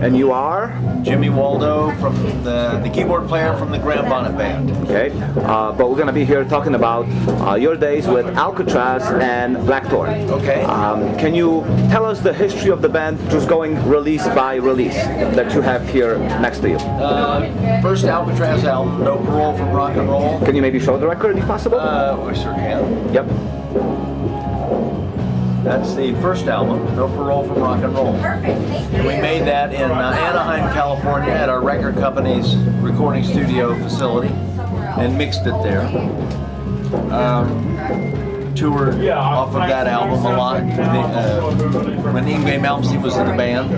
And you are? Jimmy Waldo, from the keyboard player from the Graham Bonnet Band. Okay, but we're going to be here talking about your days with Alcatraz and Blackthorn. Okay. Can you tell us the history of the band, just going release by release, that you have here next to you? First Alcatraz album, No Parole from Rock and Roll. Can you maybe show the record if possible? We sure can. Yep. That's the first album, No Parole from Rock and Roll. Perfect, thank you. We made that in Anaheim, California at our record company's recording studio facility and mixed it there. Toured off of that album a lot. When Yngwie Malmsteen was in the band,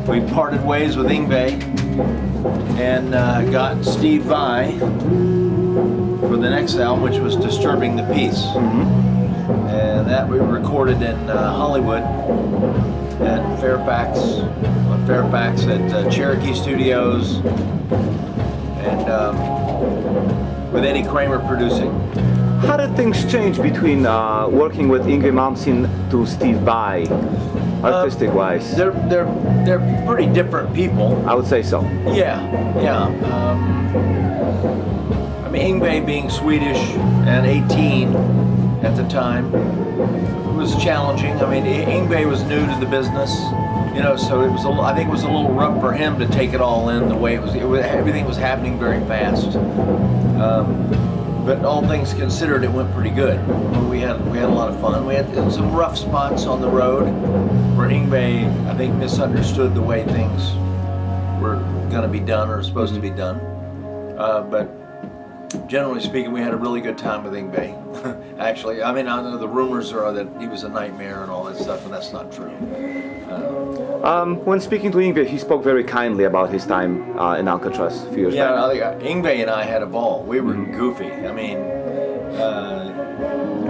we parted ways with Yngwie and got Steve Vai for the next album, which was Disturbing the Peace. And that we recorded in Hollywood at Fairfax at Cherokee Studios, and with Eddie Kramer producing. How did things change between working with Yngwie Malmsteen to Steve Vai, artistic-wise? They're pretty different people. I would say so. Yeah. I mean, Yngwie being Swedish and 18 at the time, it was challenging. I mean, Yngwie was new to the business, you know, so it was I think it was a little rough for him to take it all in the way it was. Everything was happening very fast. But all things considered, it went pretty good. We had a lot of fun. We had some rough spots on the road where Yngwie, I think, misunderstood the way things were going to be done or supposed to be done. But generally speaking, we had a really good time with Yngwie. Actually, I mean, I know the rumors are that he was a nightmare and all that stuff, and that's not true. When speaking to Yngwie, he spoke very kindly about his time in Alcatraz a few years back. Yeah, Yngwie and I had a ball. We were goofy. I mean,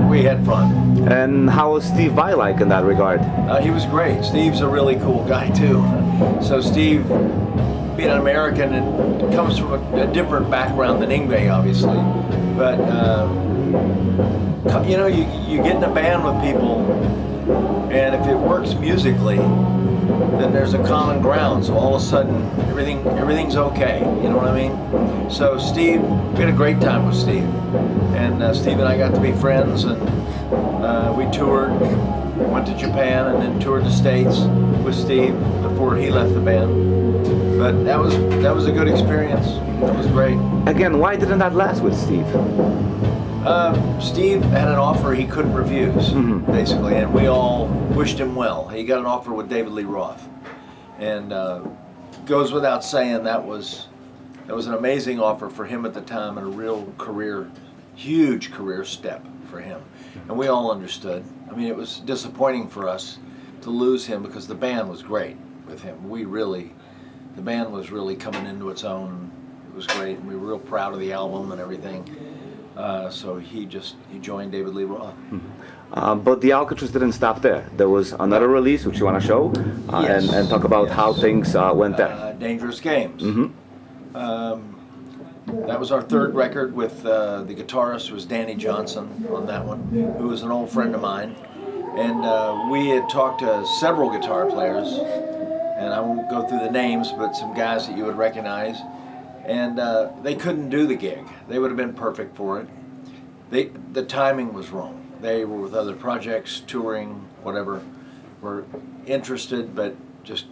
we had fun. And how was Steve Vai like in that regard? He was great. Steve's a really cool guy too. So Steve, being an American, and comes from a different background than Yngwie, obviously. But you know, you get in a band with people, and if it works musically, then there's a common ground. So all of a sudden, everything's okay. You know what I mean? So Steve, we had a great time with Steve, and Steve and I got to be friends, and we toured, went to Japan, and then toured the States with Steve before he left the band. But that was a good experience. That was great. Again, why didn't that last with Steve? Steve had an offer he couldn't refuse, basically, and we all wished him well. He got an offer with David Lee Roth, and goes without saying that was an amazing offer for him at the time, and a real huge career step for him. And we all understood. I mean, it was disappointing for us to lose him because the band was great with him. The band was really coming into its own. It was great, and we were real proud of the album and everything. So he joined David Lee Roth. But the Alcatraz didn't stop there. There was another release which you want to show Yes. and talk about how things went there. Dangerous Games. That was our third record with the guitarist was Danny Johnson on that one, who was an old friend of mine. And we had talked to several guitar players, and I won't go through the names, but some guys that you would recognize. And they couldn't do the gig. They would have been perfect for it. The timing was wrong. They were with other projects, touring, whatever, were interested, but just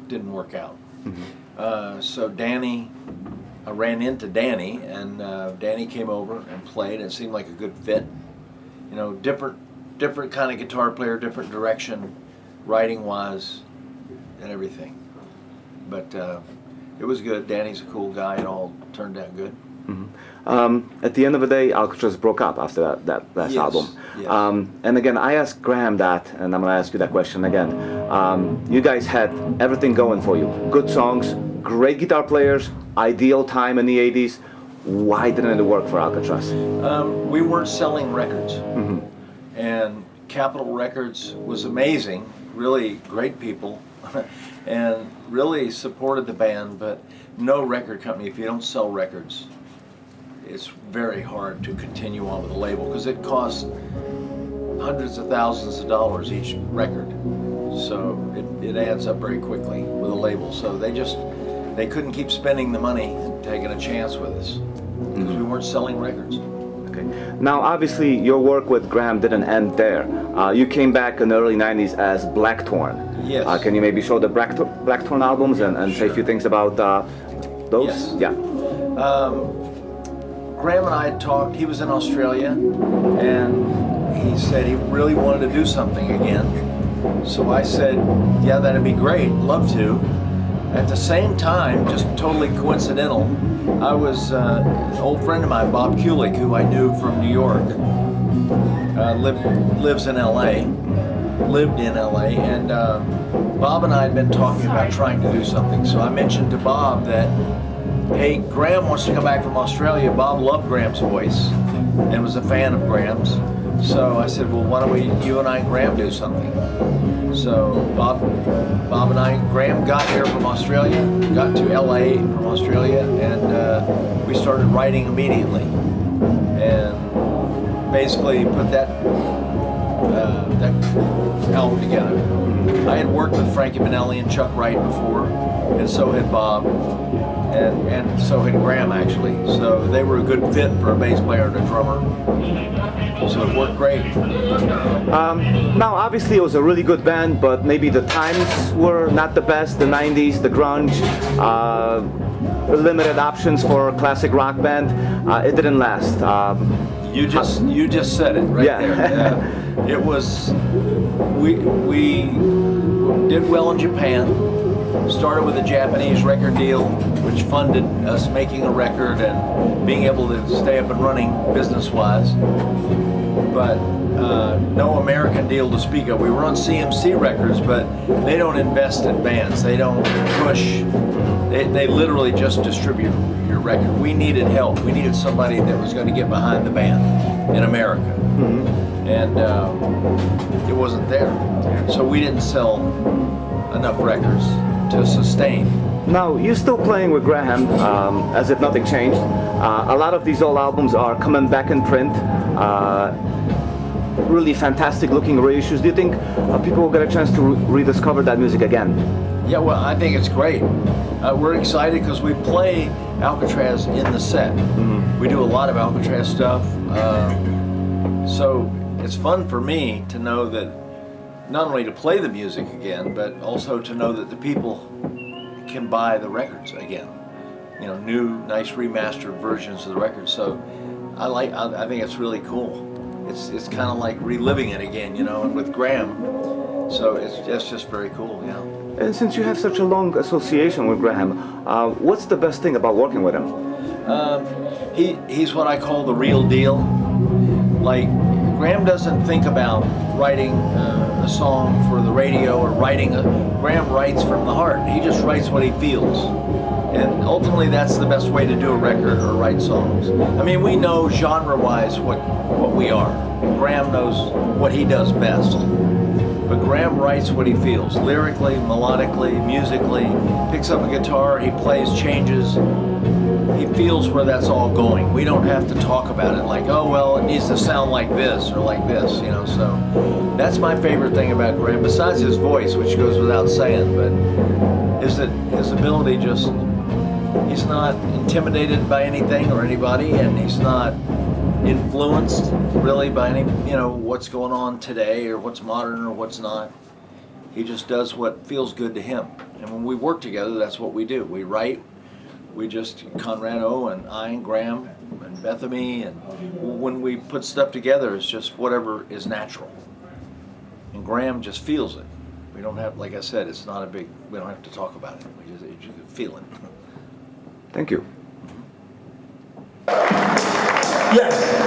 didn't work out. So Danny, I ran into Danny, and Danny came over and played, and it seemed like a good fit. You know, different kind of guitar player, different direction, writing-wise, and everything. But it was good. Danny's a cool guy. It all turned out good. At the end of the day, Alcatraz broke up after that last album. Yes. And again, I asked Graham that, and I'm going to ask you that question again. You guys had everything going for you. Good songs, great guitar players, ideal time in the 80s. Why didn't it work for Alcatraz? We weren't selling records. And Capitol Records was amazing, really great people, and really supported the band, but no record company, if you don't sell records, it's very hard to continue on with a label because it costs hundreds of thousands of dollars each record. So it adds up very quickly with label. So they couldn't keep spending the money and taking a chance with us because we weren't selling records. Okay. Now, obviously, your work with Graham didn't end there. You came back in the early 90s as Blackthorn. Yes. Can you maybe show the Blackthorn albums and say a few things about those? Yes. Yeah. Graham and I had talked. He was in Australia, and he said he really wanted to do something again. So I said, yeah, that'd be great, love to. At the same time, just totally coincidental, I was an old friend of mine, Bob Kulick, who I knew from New York, lived in LA, and Bob and I had been talking about trying to do something. So I mentioned to Bob that, hey, Graham wants to come back from Australia. Bob loved Graham's voice and was a fan of Graham's. So I said, well, why don't you and I and Graham do something? So Bob and I, Graham got here from Australia, got to LA from Australia, and we started writing immediately. And basically put that album together. I had worked with Frankie Manelli and Chuck Wright before, and so had Bob, and so had Graham actually. So they were a good fit for a bass player and a drummer. So it worked great. Now, obviously, it was a really good band, but maybe the times were not the best. The 90s, the grunge, limited options for a classic rock band. It didn't last. You just said it right there. It was we did well in Japan. Started with a Japanese record deal, which funded us making a record and being able to stay up and running business-wise. But no American deal to speak of. We were on CMC Records, but they don't invest in bands. They don't push. They literally just distribute your record. We needed help. We needed somebody that was going to get behind the band in America. And it wasn't there. So we didn't sell enough records to sustain. Now, you're still playing with Graham as if nothing changed. A lot of these old albums are coming back in print. Really fantastic looking reissues. Do you think people will get a chance to rediscover that music again? Yeah, well, I think it's great. We're excited because we play Alcatraz in the set. We do a lot of Alcatraz stuff. So it's fun for me to know that not only to play the music again, but also to know that the people can buy the records again. You know, new, nice remastered versions of the records. So I think it's really cool. It's kind of like reliving it again, you know, and with Graham. So it's just very cool, yeah. And since you have such a long association with Graham, what's the best thing about working with him? He's what I call the real deal. Like, Graham doesn't think about writing a song for the radio or Graham writes from the heart. He just writes what he feels. And ultimately that's the best way to do a record or write songs. I mean, we know genre-wise what we are. And Graham knows what he does best. But Graham writes what he feels, lyrically, melodically, musically, picks up a guitar, he plays, changes. He feels where that's all going. We don't have to talk about it like, oh, well, it needs to sound like this or like this, you know. So that's my favorite thing about Graham, besides his voice, which goes without saying, but is that his ability just, he's not intimidated by anything or anybody, and he's not influenced really by any, you know, what's going on today or what's modern or what's not. He just does what feels good to him. And when we work together, that's what we do. We write. We just, Conrad O and I and Graham and Bethany, and when we put stuff together, it's just whatever is natural. And Graham just feels it. We don't have, like I said, it's not a big, we don't have to talk about it. We just feel it. Thank you. Yes.